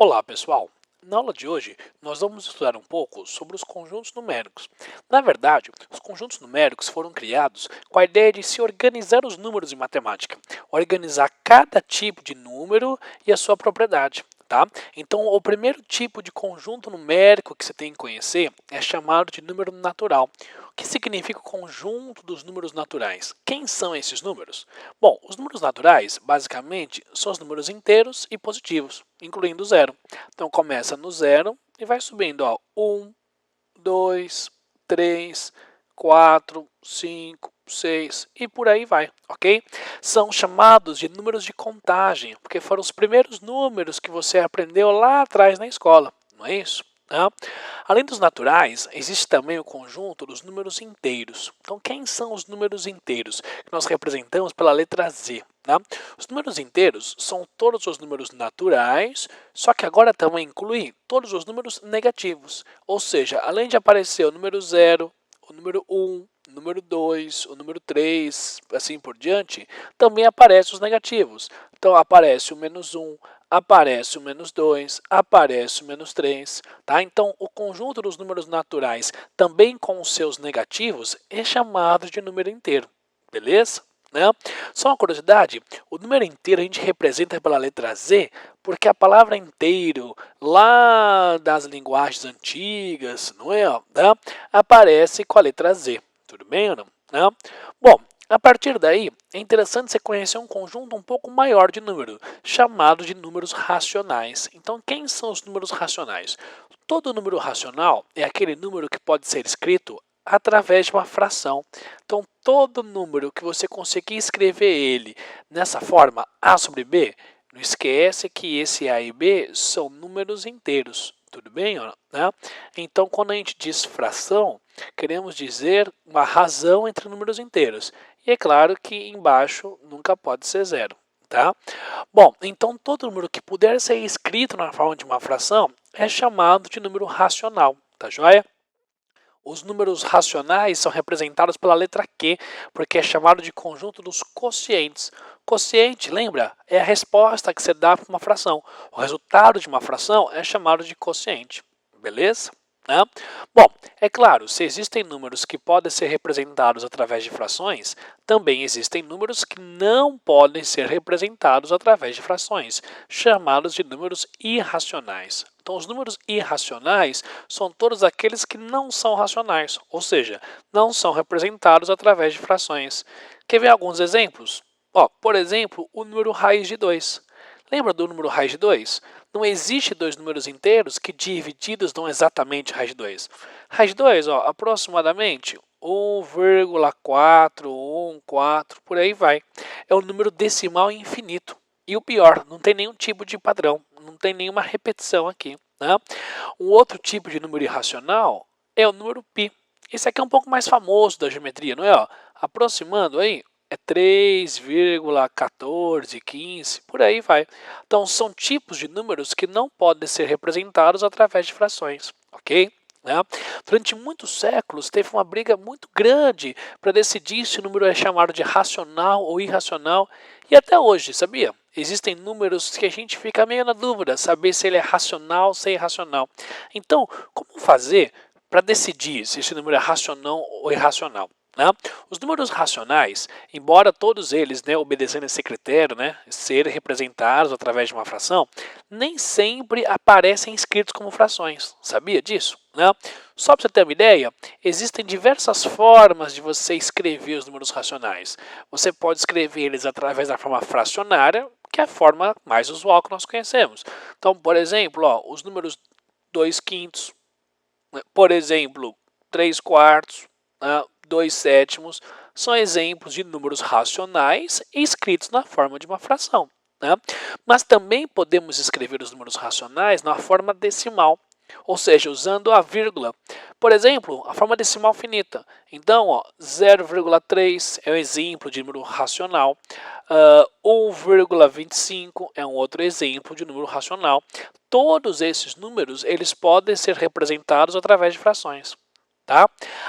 Olá, pessoal! Na aula de hoje, nós vamos estudar um pouco sobre os conjuntos numéricos. Na verdade, os conjuntos numéricos foram criados com a ideia de se organizar os números em matemática, organizar cada tipo de número e a sua propriedade. Tá? Então, o primeiro tipo de conjunto numérico que você tem que conhecer é chamado de número natural. O que significa o conjunto dos números naturais? Quem são esses números? Bom, os números naturais, basicamente, são os números inteiros e positivos, incluindo o zero. Então, começa no zero e vai subindo, ó, 1, 2, 3, 4, 5, 6 e por aí vai, ok? São chamados de números de contagem, porque foram os primeiros números que você aprendeu lá atrás na escola, não é isso? Além dos naturais, existe também o conjunto dos números inteiros. Então, quem são os números inteiros? Que nós representamos pela letra Z. Os números inteiros são todos os números naturais, só que agora também inclui todos os números negativos. Ou seja, além de aparecer o número 0, o número 1, o número 2, o número 3, assim por diante, também aparecem os negativos. Então, aparece o menos 1, aparece o menos 2, aparece o menos 3. Tá? Então, o conjunto dos números naturais, também com os seus negativos, é chamado de número inteiro. Beleza? Só uma curiosidade, o número inteiro a gente representa pela letra Z, porque a palavra inteiro, lá das linguagens antigas, não é? Aparece com a letra Z. Tudo bem ou não? Bom, a partir daí, é interessante você conhecer um conjunto um pouco maior de número, chamado de números racionais. Então, quem são os números racionais? Todo número racional é aquele número que pode ser escrito através de uma fração. Então, todo número que você conseguir escrever ele nessa forma A sobre B, não esquece que esse A e B são números inteiros. Tudo bem? Então, quando a gente diz fração, queremos dizer uma razão entre números inteiros. E é claro que embaixo nunca pode ser zero. Tá? Bom, então todo número que puder ser escrito na forma de uma fração é chamado de número racional. Tá joia? Os números racionais são representados pela letra Q, porque é chamado de conjunto dos quocientes. Quociente, lembra? É a resposta que você dá para uma fração. O resultado de uma fração é chamado de quociente. Beleza? Bom, é claro, se existem números que podem ser representados através de frações, também existem números que não podem ser representados através de frações, chamados de números irracionais. Então, os números irracionais são todos aqueles que não são racionais, ou seja, não são representados através de frações. Quer ver alguns exemplos? Por exemplo, o número raiz de 2. Lembra do número raiz de 2? Não existe dois números inteiros que divididos dão exatamente raiz de 2. Raiz de 2, aproximadamente 1,414, por aí vai. É um número decimal infinito. E o pior, não tem nenhum tipo de padrão, não tem nenhuma repetição aqui. Um outro tipo de número irracional é o número π. Esse aqui é um pouco mais famoso da geometria, não é? Aproximando aí, é 3,1415, por aí vai. Então, são tipos de números que não podem ser representados através de frações, ok? Durante muitos séculos, teve uma briga muito grande para decidir se o número é chamado de racional ou irracional. E até hoje, sabia? Existem números que a gente fica meio na dúvida, saber se ele é racional ou se é irracional. Então, como fazer para decidir se esse número é racional ou irracional? Os números racionais, embora todos eles obedecendo esse critério, serem representados através de uma fração, nem sempre aparecem escritos como frações. Sabia disso? Só para você ter uma ideia, existem diversas formas de você escrever os números racionais. Você pode escrever eles através da forma fracionária, que é a forma mais usual que nós conhecemos. Então, por exemplo, os números 2 quintos, por exemplo, 3 quartos, 2 sétimos, são exemplos de números racionais escritos na forma de uma fração. Mas também podemos escrever os números racionais na forma decimal, ou seja, usando a vírgula. Por exemplo, a forma decimal finita. Então, 0,3 é um exemplo de número racional, 1,25 é um outro exemplo de número racional. Todos esses números eles podem ser representados através de frações.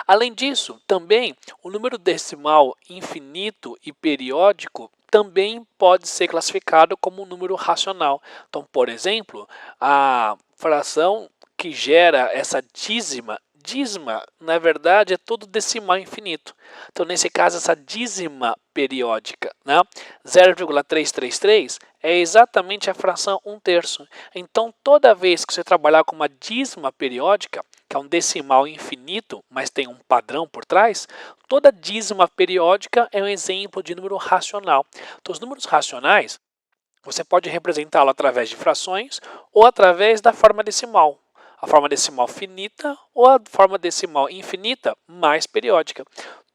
Além disso, também o número decimal infinito e periódico também pode ser classificado como um número racional. Então, por exemplo, a fração que gera essa dízima, na verdade, é todo decimal infinito. Então, nesse caso, essa dízima periódica, né? 0,333 é exatamente a fração 1/3. Então, toda vez que você trabalhar com uma dízima periódica, que é um decimal infinito, mas tem um padrão por trás, toda dízima periódica é um exemplo de número racional. Então, os números racionais, você pode representá-lo através de frações ou através da forma decimal. A forma decimal finita ou a forma decimal infinita mais periódica.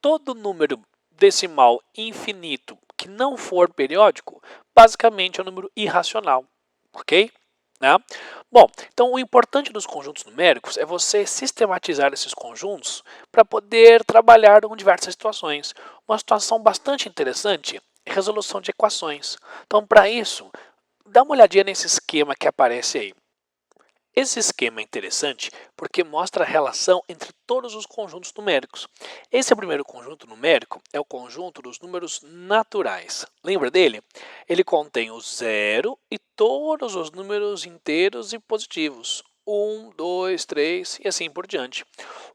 Todo número decimal infinito que não for periódico, basicamente é um número irracional, ok? Né? Bom, então o importante dos conjuntos numéricos é você sistematizar esses conjuntos para poder trabalhar com diversas situações. Uma situação bastante interessante é a resolução de equações. Então, para isso, dá uma olhadinha nesse esquema que aparece aí. Esse esquema é interessante porque mostra a relação entre todos os conjuntos numéricos. Esse primeiro conjunto numérico é o conjunto dos números naturais. Lembra dele? Ele contém o zero e todos os números inteiros e positivos. 1, 2, 3 e assim por diante.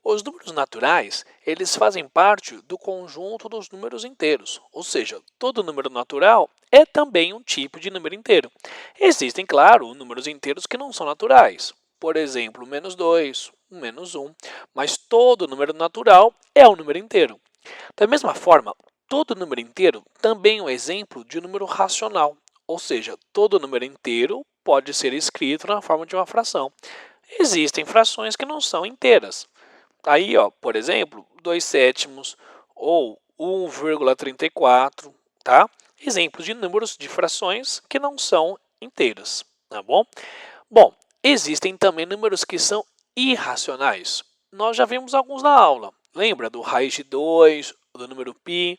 Os números naturais, eles fazem parte do conjunto dos números inteiros, ou seja, todo número natural é também um tipo de número inteiro. Existem, claro, números inteiros que não são naturais, por exemplo, -2, -1, mas todo número natural é um número inteiro. Da mesma forma, todo número inteiro também é um exemplo de número racional, ou seja, todo número inteiro pode ser escrito na forma de uma fração. Existem frações que não são inteiras. Aí, ó, por exemplo, 2/7 ou 1,34, tá? Exemplos de números de frações que não são inteiras, tá bom? Bom, existem também números que são irracionais. Nós já vimos alguns na aula. Lembra do raiz de 2, do número π?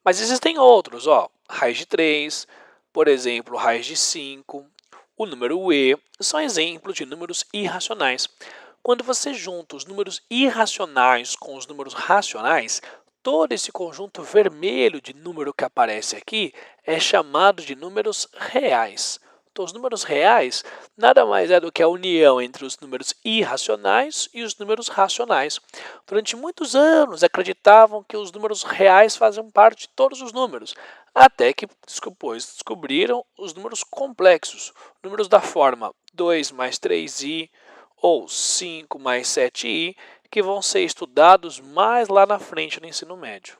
Mas existem outros, ó, raiz de 3, por exemplo, raiz de 5, o número e, são exemplos de números irracionais. Quando você junta os números irracionais com os números racionais, todo esse conjunto vermelho de número que aparece aqui é chamado de números reais. Então, os números reais nada mais é do que a união entre os números irracionais e os números racionais. Durante muitos anos, acreditavam que os números reais faziam parte de todos os números, até que depois descobriram os números complexos, números da forma 2 mais 3i, ou 5 mais 7i, que vão ser estudados mais lá na frente no ensino médio.